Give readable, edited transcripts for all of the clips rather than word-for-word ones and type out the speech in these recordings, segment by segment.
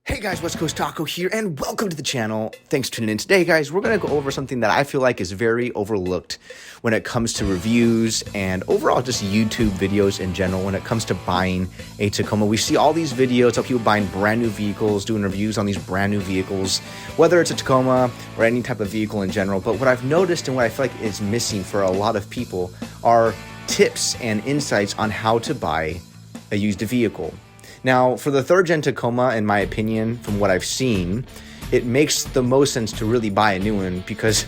Hey guys, West Coast Taco here, and welcome to the channel. Thanks for tuning in. Today, guys, we're going to go over something that I feel like is very overlooked when it comes to reviews and overall just YouTube videos in general when it comes to buying a Tacoma. We see all these videos of people buying brand new vehicles, doing reviews on these brand new vehicles, whether it's a Tacoma or any type of vehicle in general. But what I've noticed and what I feel like is missing for a lot of people are tips and insights on how to buy a used vehicle. Now, for the third-gen Tacoma, in my opinion, from what I've seen, it makes the most sense to really buy a new one because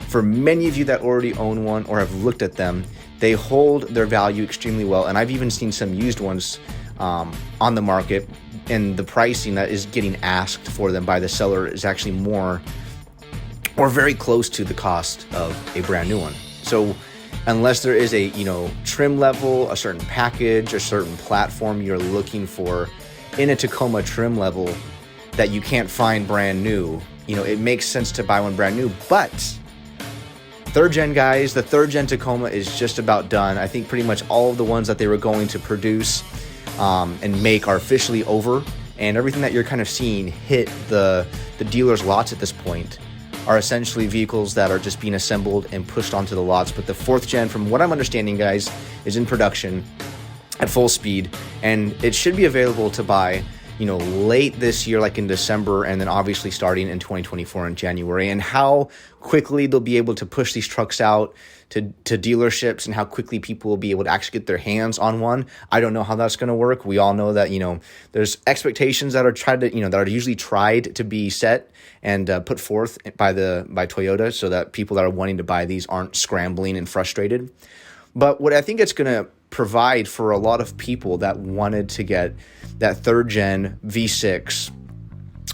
for many of you that already own one or have looked at them, they hold their value extremely well. And I've even seen some used ones on the market, and the pricing that is getting asked for them by the seller is actually more or very close to the cost of a brand new one. So unless there is a, trim level, a certain package, a certain platform you're looking for in a Tacoma trim level that you can't find brand new, it makes sense to buy one brand new. But third gen guys, the third gen Tacoma is just about done. I think pretty much all of the ones that they were going to produce and make are officially over. And everything that you're kind of seeing hit the dealer's lots at this point are essentially vehicles that are just being assembled and pushed onto the lots. But the fourth gen, from what I'm understanding, guys, is in production at full speed, and it should be available to buy, late this year, like in December, and then obviously starting in 2024 in January. And how quickly they'll be able to push these trucks out to dealerships and how quickly people will be able to actually get their hands on one, I don't know how that's going to work. We all know that, there's expectations that are that are usually tried to be set and put forth by Toyota so that people that are wanting to buy these aren't scrambling and frustrated. But what I think it's going to provide for a lot of people that wanted to get that third gen V6,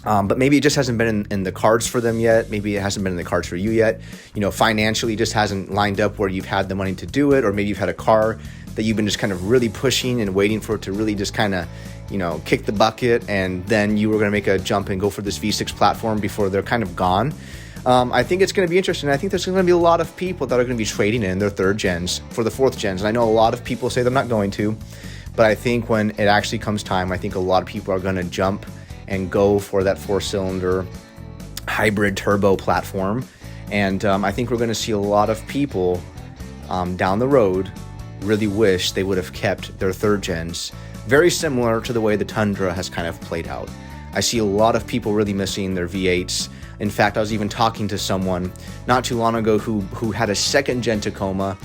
but maybe it just hasn't been in the cards for them yet. Maybe it hasn't been in the cards for you yet. Financially just hasn't lined up where you've had the money to do it, or maybe you've had a car that you've been just kind of really pushing and waiting for it to really just kind of, kick the bucket, and then you were going to make a jump and go for this V6 platform before they're kind of gone. I think it's going to be interesting. I think there's going to be a lot of people that are going to be trading in their third gens for the fourth gens. And I know a lot of people say they're not going to, but I think when it actually comes time, I think a lot of people are going to jump and go for that 4-cylinder hybrid turbo platform. And I think we're going to see a lot of people down the road really wish they would have kept their third gens, very similar to the way the Tundra has kind of played out. I see a lot of people really missing their V8s. In fact, I was even talking to someone not too long ago who had a second-gen Tacoma.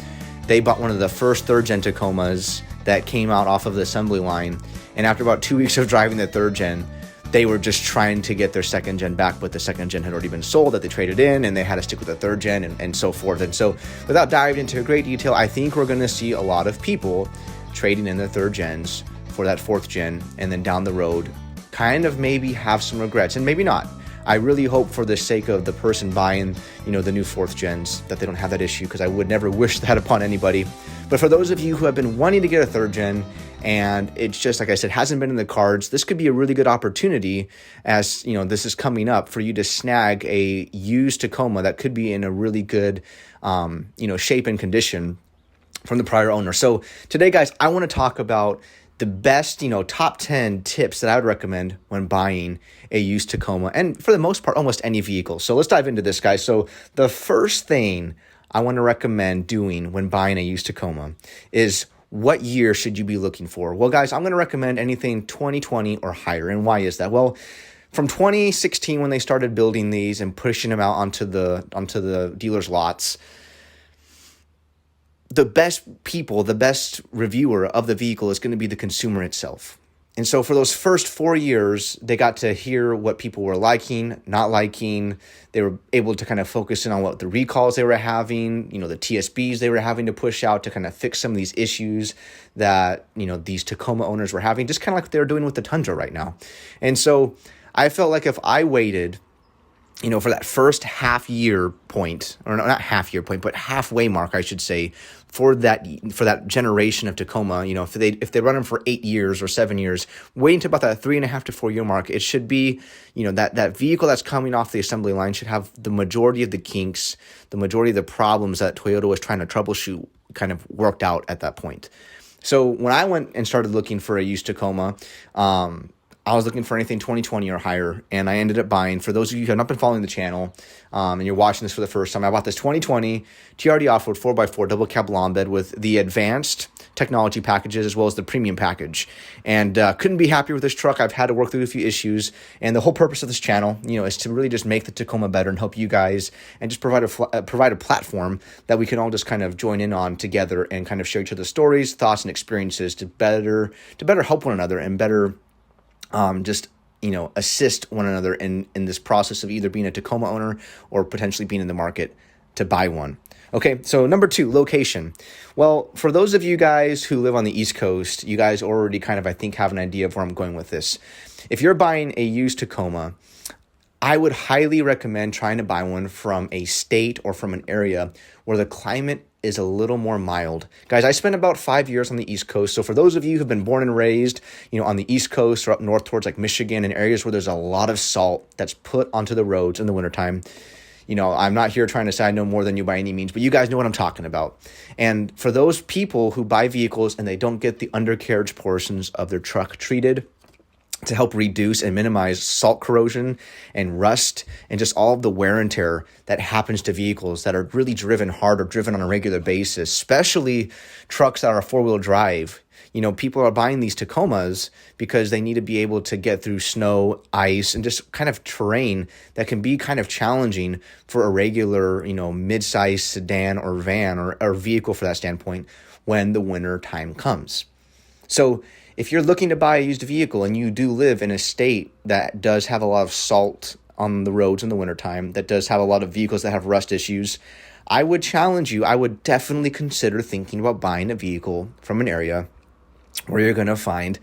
They bought one of the first third-gen Tacomas that came out off of the assembly line, and after about 2 weeks of driving the third-gen, they were just trying to get their second-gen back, but the second-gen had already been sold that they traded in, and they had to stick with the third-gen and so forth. And so without diving into great detail, I think we're going to see a lot of people trading in their third-gens for that fourth-gen, and then down the road kind of maybe have some regrets, and maybe not. I really hope for the sake of the person buying, the new fourth gens, that they don't have that issue, because I would never wish that upon anybody. But for those of you who have been wanting to get a third gen, and it's just, like I said, hasn't been in the cards, this could be a really good opportunity as, this is coming up for you to snag a used Tacoma that could be in a really good, shape and condition from the prior owner. So today, guys, I want to talk about the best, top 10 tips that I would recommend when buying a used Tacoma, and for the most part, almost any vehicle. So let's dive into this, guys. So the first thing I want to recommend doing when buying a used Tacoma is, what year should you be looking for? Well, guys, I'm going to recommend anything 2020 or higher. And why is that? Well, from 2016, when they started building these and pushing them out onto the dealer's lots, the best reviewer of the vehicle is going to be the consumer itself. And so for those first 4 years, they got to hear what people were liking, not liking. They were able to kind of focus in on what the recalls they were having, the TSBs they were having to push out to kind of fix some of these issues that, these Tacoma owners were having, just kind of like they're doing with the Tundra right now. And so I felt like if I waited, for that first half year point, or not half year point, but halfway mark, I should say, for that generation of Tacoma, if they run them for 8 years or 7 years, waiting to about that 3.5 to 4 year mark, it should be, that vehicle that's coming off the assembly line should have the majority of the kinks, the majority of the problems that Toyota was trying to troubleshoot kind of worked out at that point. So when I went and started looking for a used Tacoma, I was looking for anything 2020 or higher, and I ended up buying, for those of you who have not been following the channel, and you're watching this for the first time, I bought this 2020 TRD off-road 4x4 double cab long bed with the advanced technology packages as well as the premium package, and couldn't be happier with this truck. I've had to work through a few issues, and the whole purpose of this channel, is to really just make the Tacoma better and help you guys, and just provide a platform that we can all just kind of join in on together and kind of share each other's stories, thoughts, and experiences to better help one another and better assist one another in this process of either being a Tacoma owner or potentially being in the market to buy one. Okay, so number 2, location. Well, for those of you guys who live on the East Coast, you guys already kind of, I think, have an idea of where I'm going with this. If you're buying a used Tacoma, I would highly recommend trying to buy one from a state or from an area where the climate is a little more mild. Guys, I spent about 5 years on the East Coast. So for those of you who've been born and raised, on the East Coast or up north towards like Michigan and areas where there's a lot of salt that's put onto the roads in the wintertime, I'm not here trying to say I know more than you by any means, but you guys know what I'm talking about. And for those people who buy vehicles and they don't get the undercarriage portions of their truck treated to help reduce and minimize salt corrosion and rust and just all of the wear and tear that happens to vehicles that are really driven hard or driven on a regular basis, especially trucks that are 4-wheel drive. People are buying these Tacomas because they need to be able to get through snow, ice, and just kind of terrain that can be kind of challenging for a regular, mid-size sedan or van or vehicle for that standpoint when the winter time comes. So if you're looking to buy a used vehicle and you do live in a state that does have a lot of salt on the roads in the wintertime, that does have a lot of vehicles that have rust issues, I would challenge you. I would definitely consider thinking about buying a vehicle from an area where you're going to find,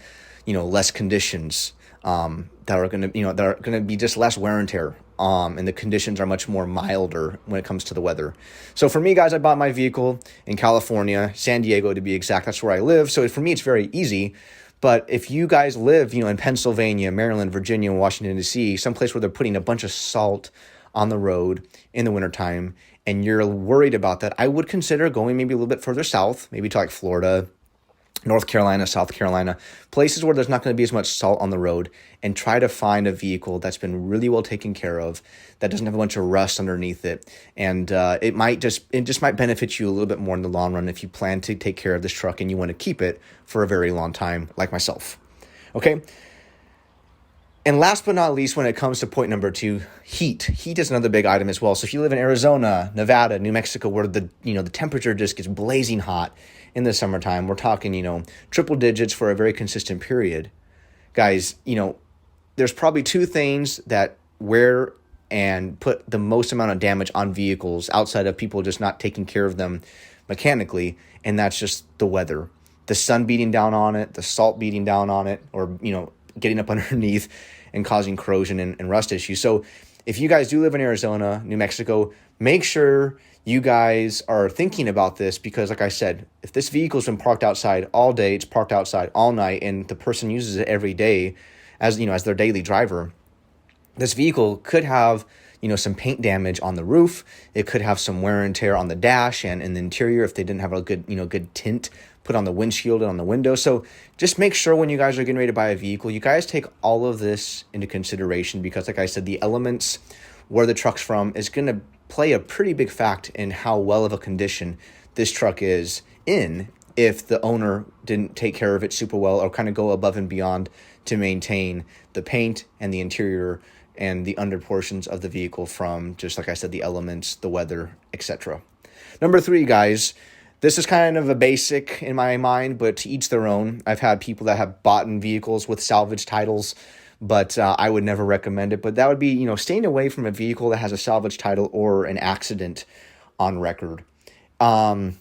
less conditions that are going to be just less wear and tear. And the conditions are much more milder when it comes to the weather. So for me, guys, I bought my vehicle in California, San Diego to be exact. That's where I live. So for me, it's very easy. But if you guys live, in Pennsylvania, Maryland, Virginia, Washington, D.C., someplace where they're putting a bunch of salt on the road in the wintertime, and you're worried about that, I would consider going maybe a little bit further south, maybe to like Florida, North Carolina, South Carolina, places where there's not going to be as much salt on the road, and try to find a vehicle that's been really well taken care of, that doesn't have a bunch of rust underneath it. And it just might benefit you a little bit more in the long run if you plan to take care of this truck and you want to keep it for a very long time, like myself. Okay. And last but not least, when it comes to point number 2, heat. Heat is another big item as well. So if you live in Arizona, Nevada, New Mexico, where the temperature just gets blazing hot in the summertime, we're talking, triple digits for a very consistent period. Guys, there's probably 2 things that wear and put the most amount of damage on vehicles outside of people just not taking care of them mechanically, and that's just the weather. The sun beating down on it, the salt beating down on it, or, getting up underneath and causing corrosion and rust issues. So if you guys do live in Arizona, New Mexico, make sure you guys are thinking about this, because like I said, if this vehicle's been parked outside all day, it's parked outside all night, and the person uses it every day as their daily driver, this vehicle could have some paint damage on the roof. It could have some wear and tear on the dash and in the interior if they didn't have a good tint put on the windshield and on the window. So just make sure when you guys are getting ready to buy a vehicle, you guys take all of this into consideration, because like I said, the elements, where the truck's from, is going to play a pretty big fact in how well of a condition this truck is in, if the owner didn't take care of it super well or kind of go above and beyond to maintain the paint and the interior and the under portions of the vehicle from, just like I said, the elements, the weather, etc. Number 3, guys, this is kind of a basic in my mind, but to each their own. I've had people that have bought in vehicles with salvage titles, but I would never recommend it. But that would be, staying away from a vehicle that has a salvage title or an accident on record. I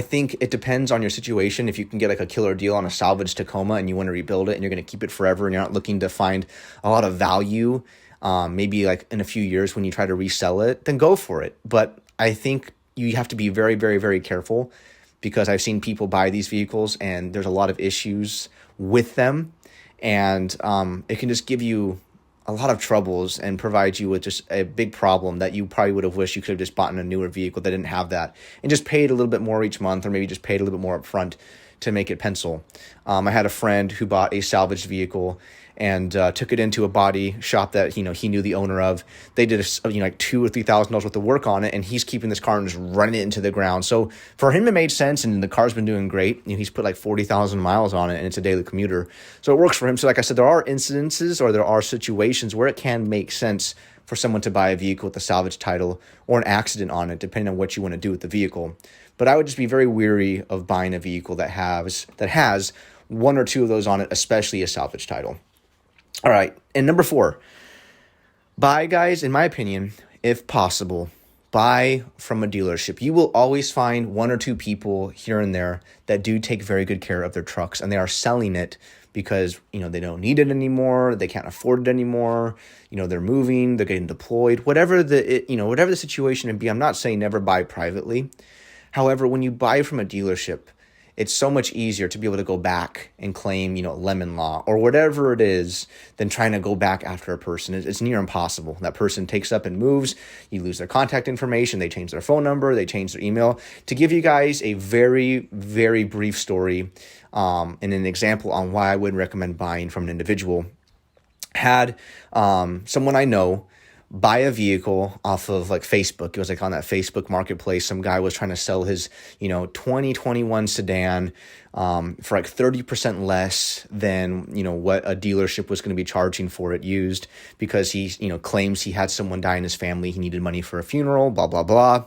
think it depends on your situation. If you can get like a killer deal on a salvage Tacoma and you want to rebuild it and you're going to keep it forever and you're not looking to find a lot of value, maybe like in a few years when you try to resell it, then go for it. But I think you have to be very, very, very careful, because I've seen people buy these vehicles and there's a lot of issues with them, and it can just give you a lot of troubles and provide you with just a big problem that you probably would have wished you could have just bought in a newer vehicle that didn't have that, and just paid a little bit more each month, or maybe just paid a little bit more up front to make it pencil. I had a friend who bought a salvaged vehicle and took it into a body shop that he knew the owner of. They did like $2,000 or $3,000 worth of work on it, and he's keeping this car and just running it into the ground. So for him, it made sense, and the car's been doing great. He's put like 40,000 miles on it, and it's a daily commuter, so it works for him. So like I said, there are incidences or there are situations where it can make sense for someone to buy a vehicle with a salvage title or an accident on it, depending on what you want to do with the vehicle. But I would just be very weary of buying a vehicle that has one or two of those on it, especially a salvage title. All right, and number 4, buy, guys, in my opinion, if possible, buy from a dealership. You will always find one or two people here and there that do take very good care of their trucks, and they are selling it because, they don't need it anymore, they can't afford it anymore, they're moving, they're getting deployed, whatever the situation may be. I'm not saying never buy privately. However, when you buy from a dealership, it's so much easier to be able to go back and claim, lemon law or whatever it is than trying to go back after a person. It's near impossible. That person takes up and moves. You lose their contact information. They change their phone number. They change their email. To give you guys a very, very brief story and an example on why I would recommend buying from an individual, had someone I know buy a vehicle off of like Facebook. It was like on that Facebook marketplace. Some guy was trying to sell his, 2021 sedan for like 30% less than, what a dealership was going to be charging for it used, because he, claims he had someone die in his family. He needed money for a funeral, blah, blah, blah.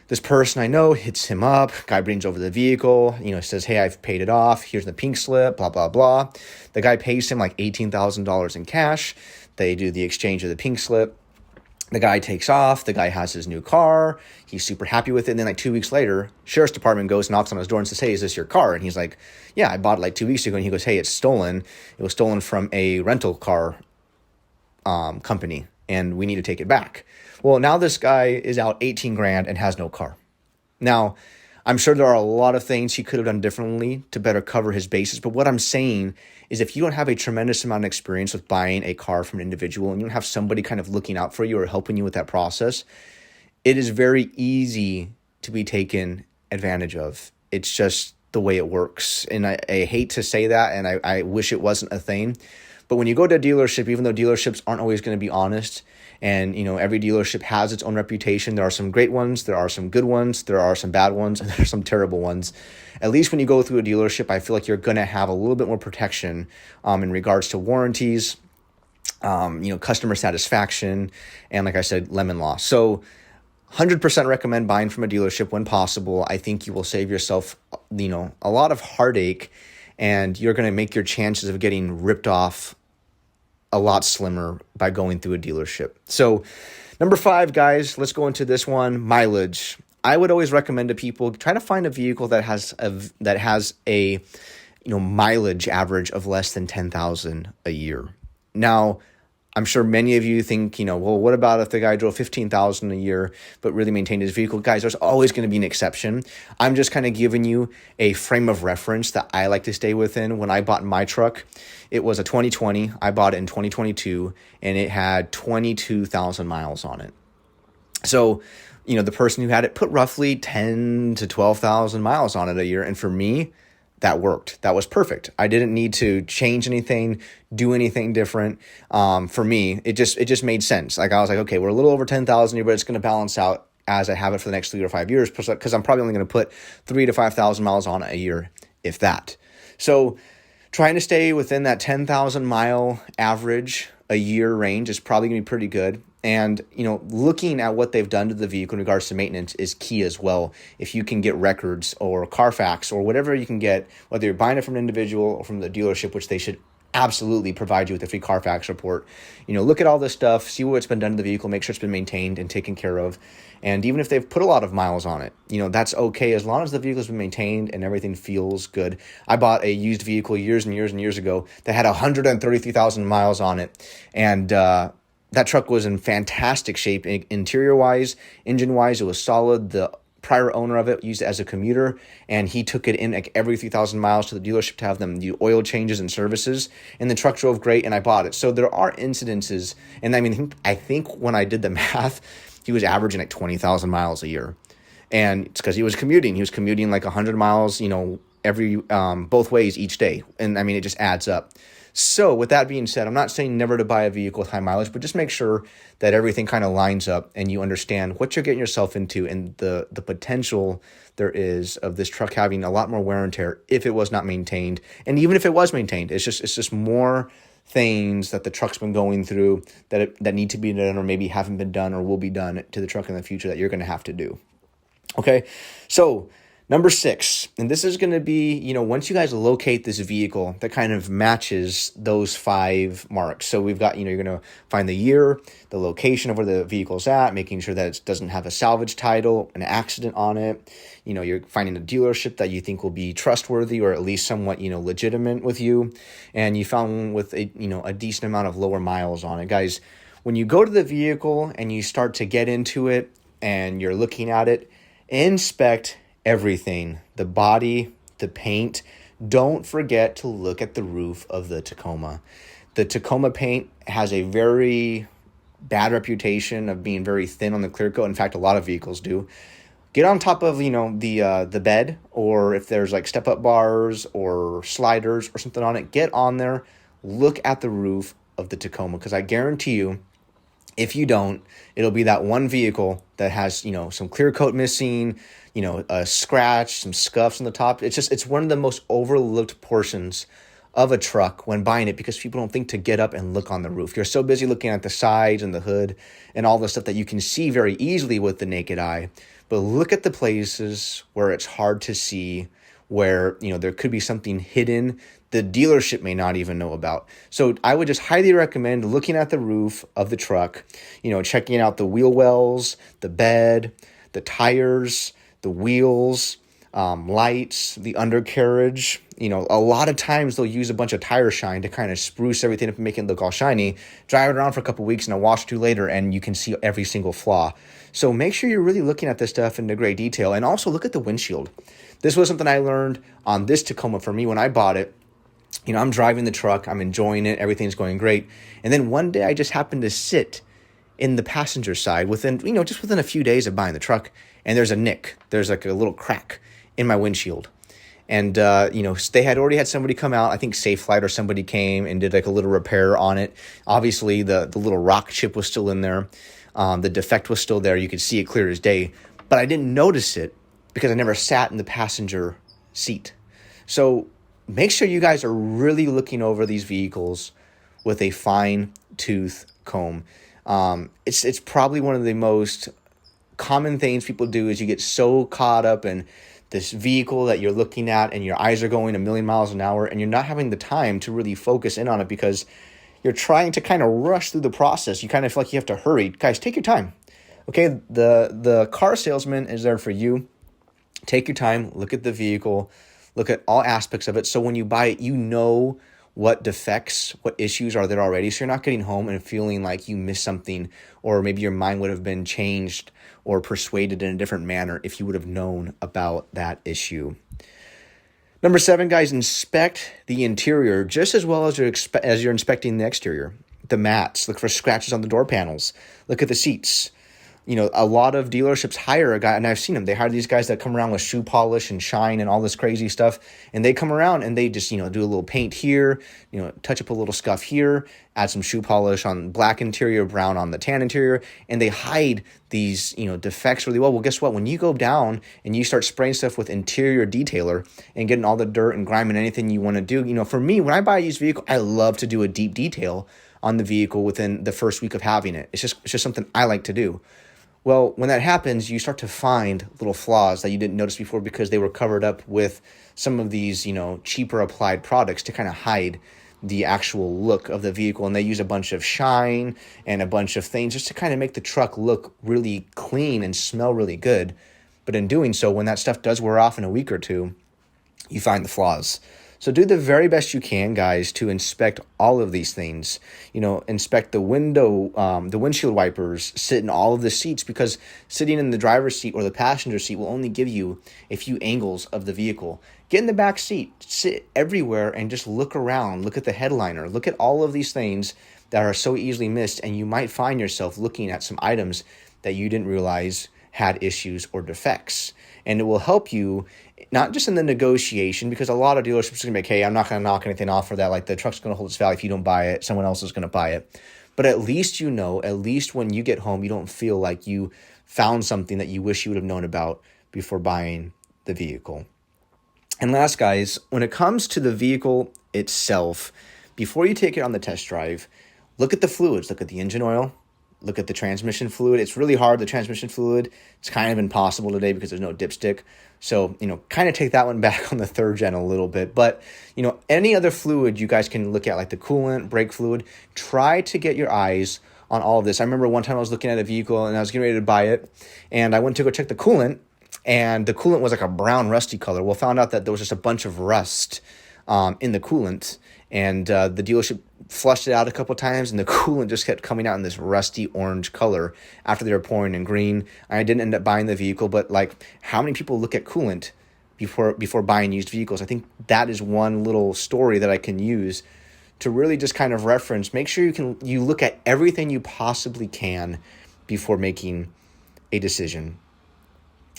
This person I know hits him up. Guy brings over the vehicle, says, hey, I've paid it off. Here's the pink slip, blah, blah, blah. The guy pays him like $18,000 in cash. They do the exchange of the pink slip. The guy takes off. The guy has his new car. He's super happy with it. And then like 2 weeks later, sheriff's department goes, knocks on his door and says, hey, is this your car? And he's like, yeah, I bought it like 2 weeks ago. And he goes, hey, it's stolen. It was stolen from a rental car company, and we need to take it back. Well, now this guy is out 18 grand and has no car. Now, I'm sure there are a lot of things he could have done differently to better cover his bases. But what I'm saying is, if you don't have a tremendous amount of experience with buying a car from an individual and you don't have somebody kind of looking out for you or helping you with that process, it is very easy to be taken advantage of. It's just the way it works. And I hate to say that, and I wish it wasn't a thing. But when you go to a dealership, even though dealerships aren't always going to be honest, and, every dealership has its own reputation. There are some great ones. There are some good ones. There are some bad ones. And there are some terrible ones. At least when you go through a dealership, I feel like you're going to have a little bit more protection in regards to warranties, customer satisfaction, and like I said, lemon law. So 100% recommend buying from a dealership when possible. I think you will save yourself, a lot of heartache, and you're going to make your chances of getting ripped off a lot slimmer by going through a dealership. So number 5, guys, let's go into this one, mileage. I would always recommend to people, try to find a vehicle that has a mileage average of less than 10,000 a year. Now, I'm sure many of you think, well, what about if the guy drove 15,000 a year but really maintained his vehicle? Guys, there's always going to be an exception. I'm just kind of giving you a frame of reference that I like to stay within. When I bought my truck, it was a 2020. I bought it in 2022, and it had 22,000 miles on it. So, the person who had it put roughly 10 to 12,000 miles on it a year. And for me, that worked. That was perfect. I didn't need to change anything, do anything different. For me, it just made sense. Like I was like, okay, we're a little over 10,000 here, but it's going to balance out as I have it for the next 3 or 5 years, because I'm probably only going to put 3,000 to 5,000 miles on it a year, if that. So trying to stay within that 10,000 mile average a year range is probably going to be pretty good. And, looking at what they've done to the vehicle in regards to maintenance is key as well. If you can get records or Carfax or whatever you can get, whether you're buying it from an individual or from the dealership, which they should absolutely provide you with a free Carfax report. Look at all this stuff, see what's been done to the vehicle, make sure it's been maintained and taken care of. And even if they've put a lot of miles on it, that's okay as long as the vehicle's been maintained and everything feels good. I bought a used vehicle years and years and years ago that had 133,000 miles on it. And, that truck was in fantastic shape, interior-wise, engine-wise. It was solid. The prior owner of it used it as a commuter, and he took it in like every 3,000 miles to the dealership to have them do oil changes and services. And the truck drove great, and I bought it. So there are incidences, and I think when I did the math, he was averaging like 20,000 miles a year. And it's because he was commuting. He was commuting like 100 miles, every both ways each day. And I mean, it just adds up. So with that being said, I'm not saying never to buy a vehicle with high mileage, but just make sure that everything kind of lines up and you understand what you're getting yourself into and the potential there is of this truck having a lot more wear and tear if it was not maintained. And even if it was maintained, it's just more things that the truck's been going through that need to be done or maybe haven't been done or will be done to the truck in the future that you're going to have to do. Okay, so number 6, and this is going to be, once you guys locate this vehicle that kind of matches those 5 marks. So we've got, you're going to find the year, the location of where the vehicle's at, making sure that it doesn't have a salvage title, an accident on it. You're finding a dealership that you think will be trustworthy or at least somewhat, legitimate with you. And you found one with a decent amount of lower miles on it. Guys, when you go to the vehicle and you start to get into it and you're looking at it, inspect everything, the body, the paint. Don't forget to look at the roof of the Tacoma. The Tacoma paint has a very bad reputation of being very thin on the clear coat. In fact, a lot of vehicles do. Get on top of, the bed, or if there's like step-up bars or sliders or something on it, get on there, look at the roof of the Tacoma, because I guarantee you, if you don't, it'll be that one vehicle that has, some clear coat missing, a scratch, some scuffs on the top. It's one of the most overlooked portions of a truck when buying it because people don't think to get up and look on the roof. You're so busy looking at the sides and the hood and all the stuff that you can see very easily with the naked eye. But look at the places where it's hard to see, where, there could be something hidden the dealership may not even know about. So I would just highly recommend looking at the roof of the truck, checking out the wheel wells, the bed, the tires, the wheels, lights, the undercarriage. A lot of times they'll use a bunch of tire shine to kind of spruce everything up and make it look all shiny. Drive it around for a couple weeks and a wash or two later, and you can see every single flaw. So make sure you're really looking at this stuff into great detail, and also look at the windshield. This was something I learned on this Tacoma for me when I bought it. I'm driving the truck, I'm enjoying it, everything's going great. And then one day I just happened to sit in the passenger side within a few days of buying the truck, and there's a nick. There's like a little crack in my windshield. And, they had already had somebody come out. I think Safelite or somebody came and did like a little repair on it. Obviously, the little rock chip was still in there. The defect was still there. You could see it clear as day. But I didn't notice it because I never sat in the passenger seat. So make sure you guys are really looking over these vehicles with a fine-tooth comb. It's probably one of the most common things people do is you get so caught up in this vehicle that you're looking at and your eyes are going a million miles an hour and you're not having the time to really focus in on it because you're trying to kind of rush through the process. You kind of feel like you have to hurry. Guys, take your time. Okay, the car salesman is there for you. Take your time, look at the vehicle, look at all aspects of it. So when you buy it, you know what defects, what issues are there already. So you're not getting home and feeling like you missed something, or maybe your mind would have been changed or persuaded in a different manner if you would have known about that issue. Number 7, guys, inspect the interior just as well as you're inspecting the exterior. The mats, look for scratches on the door panels. Look at the seats. A lot of dealerships hire a guy, and I've seen them. They hire these guys that come around with shoe polish and shine and all this crazy stuff, and they come around and they just, do a little paint here, touch up a little scuff here, add some shoe polish on black interior, brown on the tan interior, and they hide these, defects really well. Well, guess what? When you go down and you start spraying stuff with interior detailer and getting all the dirt and grime and anything you want to do, for me, when I buy a used vehicle, I love to do a deep detail on the vehicle within the first week of having it. It's just something I like to do. Well, when that happens, you start to find little flaws that you didn't notice before because they were covered up with some of these, cheaper applied products to kind of hide the actual look of the vehicle. And they use a bunch of shine and a bunch of things just to kind of make the truck look really clean and smell really good. But in doing so, when that stuff does wear off in a week or two, you find the flaws. So do the very best you can, guys, to inspect all of these things. Inspect the windshield wipers, sit in all of the seats, because sitting in the driver's seat or the passenger seat will only give you a few angles of the vehicle. Get in the back seat, sit everywhere, and just look around. Look at the headliner. Look at all of these things that are so easily missed, and you might find yourself looking at some items that you didn't realize had issues or defects. And it will help you not just in the negotiation, because a lot of dealerships are going to be like, hey, I'm not going to knock anything off for that. Like, the truck's going to hold its value. If you don't buy it, someone else is going to buy it. But at least at least when you get home, you don't feel like you found something that you wish you would have known about before buying the vehicle. And last, guys, when it comes to the vehicle itself, before you take it on the test drive, look at the fluids. Look at the engine oil. Look at the transmission fluid. It's really hard, the transmission fluid. It's kind of impossible today because there's no dipstick. So, kind of take that one back on the third gen a little bit. But, any other fluid you guys can look at, like the coolant, brake fluid, try to get your eyes on all of this. I remember one time I was looking at a vehicle and I was getting ready to buy it, and I went to go check the coolant, and the coolant was like a brown rusty color. Well, found out that there was just a bunch of rust in the coolant, and the dealership flushed it out a couple times, and the coolant just kept coming out in this rusty orange color after they were pouring in green. I didn't end up buying the vehicle, but how many people look at coolant before buying used vehicles? I think that is one little story that I can use to really just kind of reference. Make sure you look at everything you possibly can before making a decision.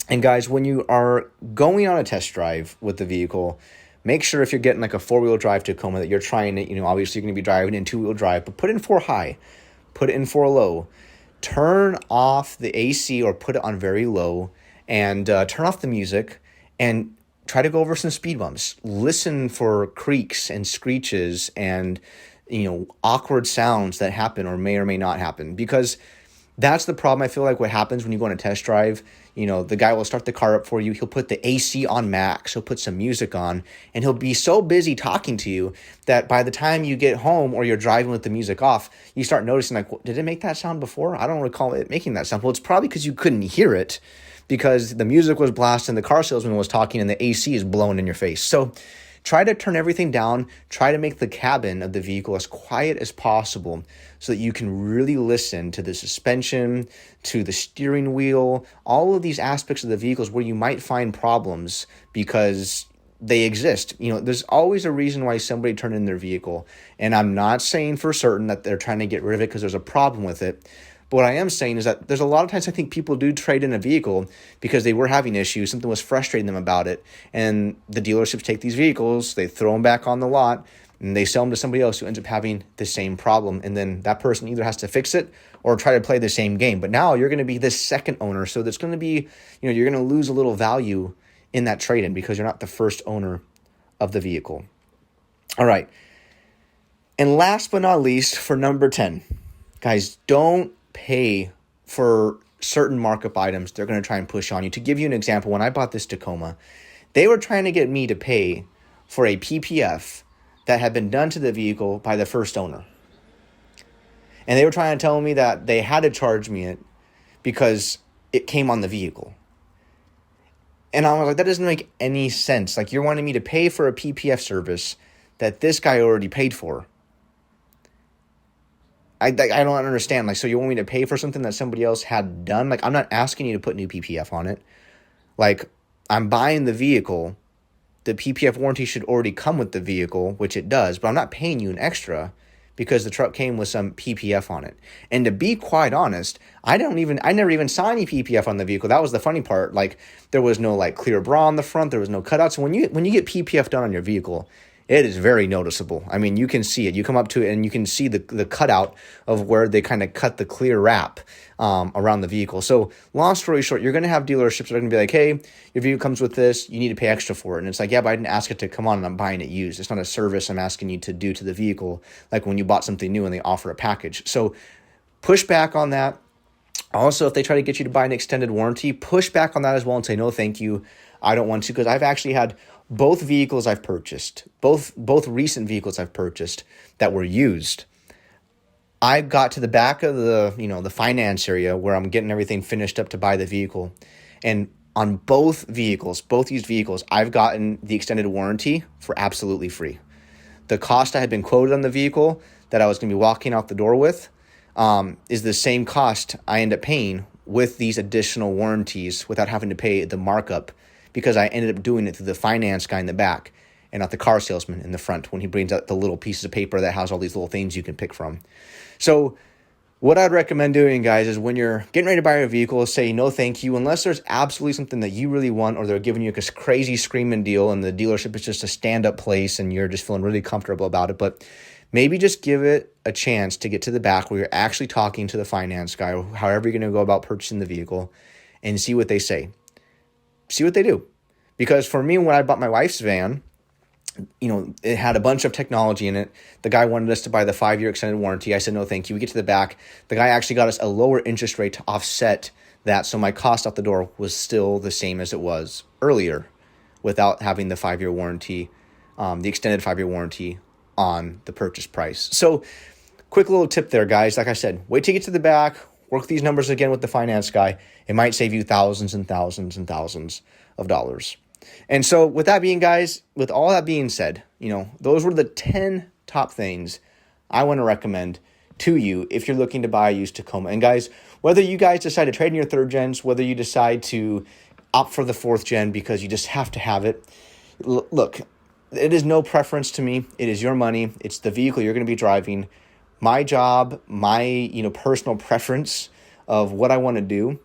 And guys, when you are going on a test drive with the vehicle, make sure if you're getting like a 4-wheel drive Tacoma that you're trying it, obviously you're going to be driving in 2-wheel drive, but put it in 4 high, put it in 4 low, turn off the AC or put it on very low, and turn off the music and try to go over some speed bumps. Listen for creaks and screeches and, awkward sounds that happen or may not happen, because that's the problem. I feel like what happens when you go on a test drive, the guy will start the car up for you. He'll put the AC on max. He'll put some music on, and he'll be so busy talking to you that by the time you get home or you're driving with the music off, you start noticing did it make that sound before? I don't recall it making that sound. Well, it's probably because you couldn't hear it because the music was blasting, the car salesman was talking, and the AC is blowing in your face. So try to turn everything down. Try to make the cabin of the vehicle as quiet as possible so that you can really listen to the suspension, to the steering wheel, all of these aspects of the vehicles where you might find problems because they exist. There's always a reason why somebody turned in their vehicle. And I'm not saying for certain that they're trying to get rid of it because there's a problem with it. But what I am saying is that there's a lot of times I think people do trade in a vehicle because they were having issues, something was frustrating them about it, and the dealerships take these vehicles, they throw them back on the lot, and they sell them to somebody else who ends up having the same problem, and then that person either has to fix it or try to play the same game. But now you're going to be the second owner, so there's going to be, you're going to lose a little value in that trade-in because you're not the first owner of the vehicle. All right. And last but not least, for number 10, guys, don't pay for certain markup items they're going to try and push on you. To give you an example, when I bought this Tacoma, they were trying to get me to pay for a PPF that had been done to the vehicle by the first owner. And they were trying to tell me that they had to charge me it because it came on the vehicle. And I was like, that doesn't make any sense. You're wanting me to pay for a PPF service that this guy already paid for. I don't understand. So you want me to pay for something that somebody else had done? I'm not asking you to put new PPF on it. I'm buying the vehicle. The PPF warranty should already come with the vehicle, which it does, but I'm not paying you an extra because the truck came with some PPF on it. And to be quite honest, I never even saw any PPF on the vehicle. That was the funny part. There was no clear bra on the front. There was no cutouts. So when you get PPF done on your vehicle, it is very noticeable. I mean, you can see it. You come up to it and you can see the cutout of where they kind of cut the clear wrap around the vehicle. So long story short, you're going to have dealerships that are going to be like, hey, your vehicle comes with this. You need to pay extra for it. And it's like, yeah, but I didn't ask it to come on and I'm buying it used. It's not a service I'm asking you to do to the vehicle like when you bought something new and they offer a package. So push back on that. Also, if they try to get you to buy an extended warranty, push back on that as well and say, no, thank you. I don't want to, because I've actually had both vehicles I've purchased, both recent vehicles I've purchased that were used. I got to the back of the finance area where I'm getting everything finished up to buy the vehicle. And on both used vehicles, I've gotten the extended warranty for absolutely free. The cost I had been quoted on the vehicle that I was going to be walking out the door with is the same cost I end up paying with these additional warranties without having to pay the markup, because I ended up doing it through the finance guy in the back and not the car salesman in the front when he brings out the little pieces of paper that has all these little things you can pick from. So What I'd recommend doing, guys, is when you're getting ready to buy a vehicle, say no thank you, unless there's absolutely something that you really want, or they're giving you a crazy screaming deal and the dealership is just a stand-up place and you're just feeling really comfortable about it. But maybe just give it a chance to get to the back where you're actually talking to the finance guy, or however you're going to go about purchasing the vehicle, and see what they say. See what they do. Because for me, when I bought my wife's van, it had a bunch of technology in it. The guy wanted us to buy the 5-year extended warranty. I said, no, thank you. We get to the back. The guy actually got us a lower interest rate to offset that. So my cost out the door was still the same as it was earlier without having the 5-year warranty, the extended 5-year warranty on the purchase price. So quick little tip there, guys. Like I said, wait till you get to the back, work these numbers again with the finance guy. It might save you thousands and thousands and thousands of dollars. And so with that being, guys, with all that being said, those were the 10 top things I want to recommend to you if you're looking to buy a used Tacoma. And guys, whether you guys decide to trade in your 3rd gens, whether you decide to opt for the 4th gen because you just have to have it, look, it is no preference to me. It is your money. It's the vehicle you're going to be driving. My job, my personal preference of what I want to do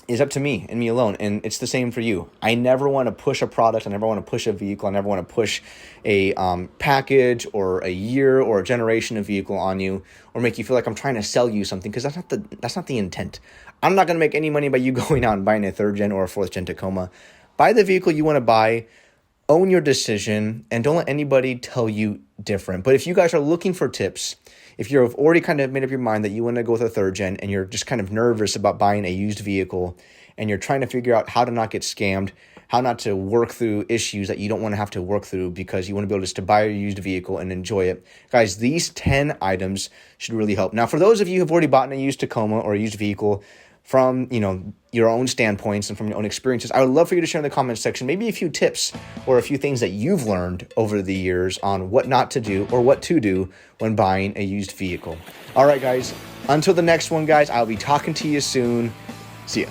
is up to me and me alone. And it's the same for you. I never want to push a product. I never want to push a vehicle. I never want to push a package or a year or a generation of vehicle on you, or make you feel like I'm trying to sell you something, because that's not the intent. I'm not going to make any money by you going out and buying a 3rd gen or a 4th gen Tacoma. Buy the vehicle you want to buy. Own your decision, and don't let anybody tell you different. But if you guys are looking for tips, if you've already kind of made up your mind that you want to go with a 3rd gen and you're just kind of nervous about buying a used vehicle, and you're trying to figure out how to not get scammed, how not to work through issues that you don't want to have to work through because you want to be able just to buy a used vehicle and enjoy it, guys, these 10 items should really help. Now, for those of you who have already bought a used Tacoma or a used vehicle from, your own standpoints and from your own experiences, I would love for you to share in the comments section maybe a few tips or a few things that you've learned over the years on what not to do or what to do when buying a used vehicle. All right, guys, until the next one, guys, I'll be talking to you soon. See ya.